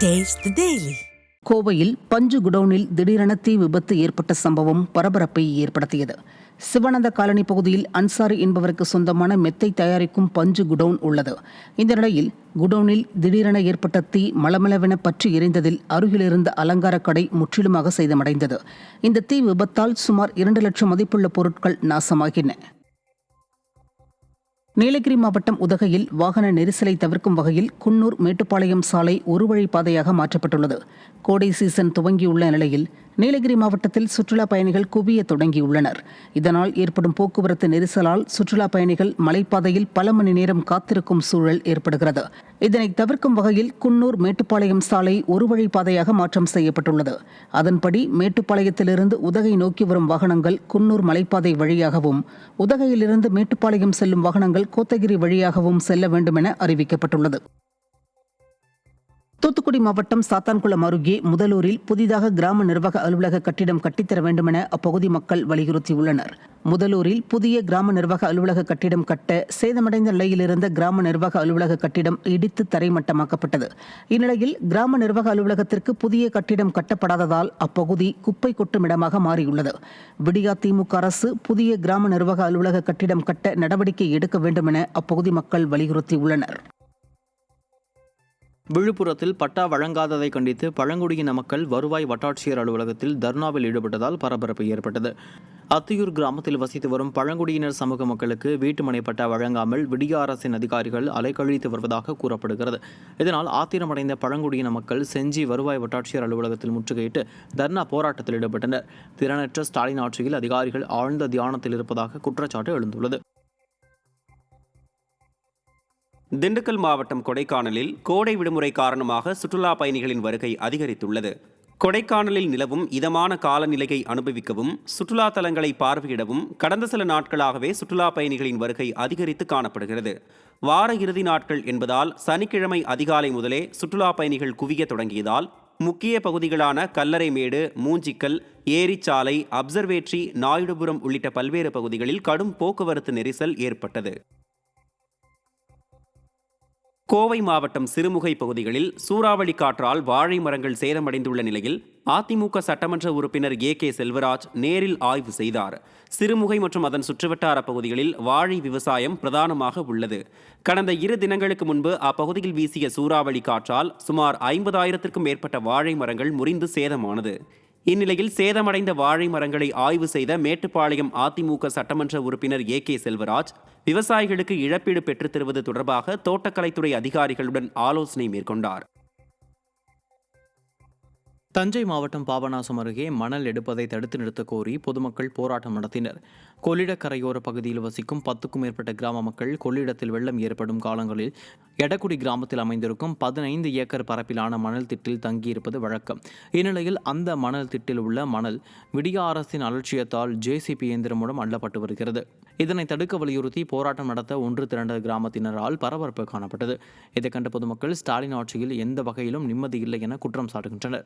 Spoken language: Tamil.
Taste the Daily. கோவையில் பஞ்சு குடோனில் திடீரென தீ விபத்து ஏற்பட்ட சம்பவம் பரபரப்பை ஏற்படுத்தியது. சிவானந்த காலனி பகுதியில் அன்சாரி என்பவருக்கு சொந்தமான மெத்தை தயாரிக்கும் பஞ்சு குடோன் உள்ளது. இந்த நிலையில் குடோனில் திடீரென ஏற்பட்ட தீ மளமளவென பற்றி எரிந்ததில் அருகிலிருந்த அலங்கார கடை முற்றிலுமாக சேதமடைந்தது. இந்த தீ விபத்தால் சுமார் 2 லட்சம் மதிப்புள்ள பொருட்கள் நாசமாகின. நீலகிரி மாவட்டம் உதகையில் வாகன நெரிசலை தவிர்க்கும் வகையில் குன்னூர் மேட்டுப்பாளையம் சாலை ஒரு வழி பாதையாக மாற்றப்பட்டுள்ளது. கோடை சீசன் துவங்கியுள்ள நிலையில் நீலகிரி மாவட்டத்தில் சுற்றுலா பயணிகள் குவிய தொடங்கியுள்ளனர். இதனால் ஏற்படும் போக்குவரத்து நெரிசலால் சுற்றுலா பயணிகள் மலைப்பாதையில் பல மணி நேரம் காத்திருக்கும் சூழல் ஏற்படுகிறது. இதனை தவிர்க்கும் வகையில் குன்னூர் மேட்டுப்பாளையம் சாலை ஒரு வழி பாதையாக மாற்றம் செய்யப்பட்டுள்ளது. அதன்படி மேட்டுப்பாளையத்திலிருந்து உதகை நோக்கி வரும் வாகனங்கள் குன்னூர் மலைப்பாதை வழியாகவும், உதகையிலிருந்து மேட்டுப்பாளையம் செல்லும் வாகனங்கள் கோத்தகிரி வழியாகவும் செல்ல வேண்டும் என அறிவிக்கப்பட்டுள்ளது. தூத்துக்குடி மாவட்டம் சாத்தான்குளம் அருகே முதலூரில் புதிதாக கிராம நிர்வாக அலுவலக கட்டிடம் கட்டித்தர வேண்டும் என அப்பகுதி மக்கள் வலியுறுத்தியுள்ளனர். முதலூரில் புதிய கிராம நிர்வாக அலுவலக கட்டிடம் கட்ட சேதமடைந்த நிலையில் இருந்த கிராம நிர்வாக அலுவலக கட்டிடம் இடித்து தரைமட்டமாக்கப்பட்டது. இந்நிலையில் கிராம நிர்வாக அலுவலகத்திற்கு புதிய கட்டிடம் கட்டப்படாததால் அப்பகுதி குப்பை கொட்டும் இடமாக மாறியுள்ளது. விடியா திமுக அரசு புதிய கிராம நிர்வாக அலுவலக கட்டிடம் கட்ட நடவடிக்கை எடுக்க வேண்டும் என அப்பகுதி மக்கள் வலியுறுத்தியுள்ளனர். விழுப்புரத்தில் பட்டா வழங்காததை கண்டித்து பழங்குடியின மக்கள் வருவாய் வட்டாட்சியர் அலுவலகத்தில் தர்ணாவில் ஈடுபட்டதால் பரபரப்பு ஏற்பட்டது. அத்தியூர் கிராமத்தில் வசித்து வரும் பழங்குடியினர் சமூக மக்களுக்கு வீட்டுமனை பட்டா வழங்காமல் விடிய அரசின் அதிகாரிகள் அலைக்கழித்து வருவதாக கூறப்படுகிறது. இதனால் ஆத்திரமடைந்த பழங்குடியின மக்கள் செஞ்சி வருவாய் வட்டாட்சியர் அலுவலகத்தில் முற்றுகையிட்டு தர்ணா போராட்டத்தில் ஈடுபட்டனர். திறனற்ற ஸ்டாலின் ஆட்சியில் அதிகாரிகள் ஆழ்ந்த தியானத்தில் இருப்பதாக குற்றச்சாட்டு எழுந்துள்ளது. திண்டுக்கல் மாவட்டம் கொடைக்கானலில் கோடை விடுமுறை காரணமாக சுற்றுலா பயணிகளின் வருகை அதிகரித்துள்ளது. கொடைக்கானலில் நிலவும் இதமான காலநிலையை அனுபவிக்கவும், சுற்றுலா தலங்களை பார்வையிடவும் கடந்த சில நாட்களாகவே சுற்றுலா பயணிகளின் வருகை அதிகரித்து காணப்படுகிறது. வார இறுதி நாட்கள் என்பதால் சனிக்கிழமை அதிகாலை முதலே சுற்றுலா பயணிகள் குவிய தொடங்கியதால் முக்கிய பகுதிகளான கல்லறைமேடு, மூஞ்சிக்கல், ஏரிச்சாலை, அப்சர்வேட்டரி, நாயுடுபுரம் உள்ளிட்ட பல்வேறு பகுதிகளில் கடும் போக்குவரத்து நெரிசல் ஏற்பட்டது. கோவை மாவட்டம் சிறுமுகை பகுதிகளில் சூறாவளி காற்றால் வாழை மரங்கள் சேதமடைந்துள்ள நிலையில் அதிமுக சட்டமன்ற உறுப்பினர் ஏ.கே. செல்வராஜ் நேரில் ஆய்வு செய்தார். சிறுமுகை மற்றும் அதன் சுற்றுவட்டார பகுதிகளில் வாழை விவசாயம் பிரதானமாக உள்ளது. கடந்த 2 தினங்களுக்கு முன்பு அப்பகுதியில் வீசிய சூறாவளி காற்றால் சுமார் 50,000க்கும் மேற்பட்ட வாழை மரங்கள் முறிந்து சேதமானது. இந்நிலையில் சேதமடைந்த வாழை மரங்களை ஆய்வு செய்த மேட்டுப்பாளையம் அதிமுக சட்டமன்ற உறுப்பினர் ஏ.கே. செல்வராஜ் விவசாயிகளுக்கு இழப்பீடு பெற்றுத் தருவது தொடர்பாக தோட்டக்கலைத்துறை அதிகாரிகளுடன் ஆலோசனை மேற்கொண்டார். தஞ்சை மாவட்டம் பாபநாசம் அருகே மணல் எடுப்பதை தடுத்து நிறுத்த கோரி பொதுமக்கள் போராட்டம் நடத்தினர். கொள்ளிட கரையோர பகுதியில் வசிக்கும் 10க்கும் மேற்பட்ட கிராம மக்கள் கொள்ளிடத்தில் வெள்ளம் ஏற்படும் காலங்களில் எடக்குடி கிராமத்தில் அமைந்திருக்கும் 15 ஏக்கர் பரப்பிலான மணல் திட்டில் தங்கியிருப்பது வழக்கம். இந்நிலையில் அந்த மணல் திட்டில் உள்ள மணல் விடிய அரசின் அலட்சியத்தால் JCB இயந்திரம் மூலம் அள்ளப்பட்டு வருகிறது. இதனை தடுக்க வலியுறுத்தி போராட்டம் நடத்த ஒன்று திரண்ட கிராமத்தினரால் பரபரப்பு காணப்பட்டது. இதை கண்ட பொதுமக்கள் ஸ்டாலின் ஆட்சியில் எந்த வகையிலும் நிம்மதி இல்லை என குற்றம் சாட்டுகின்றனர்.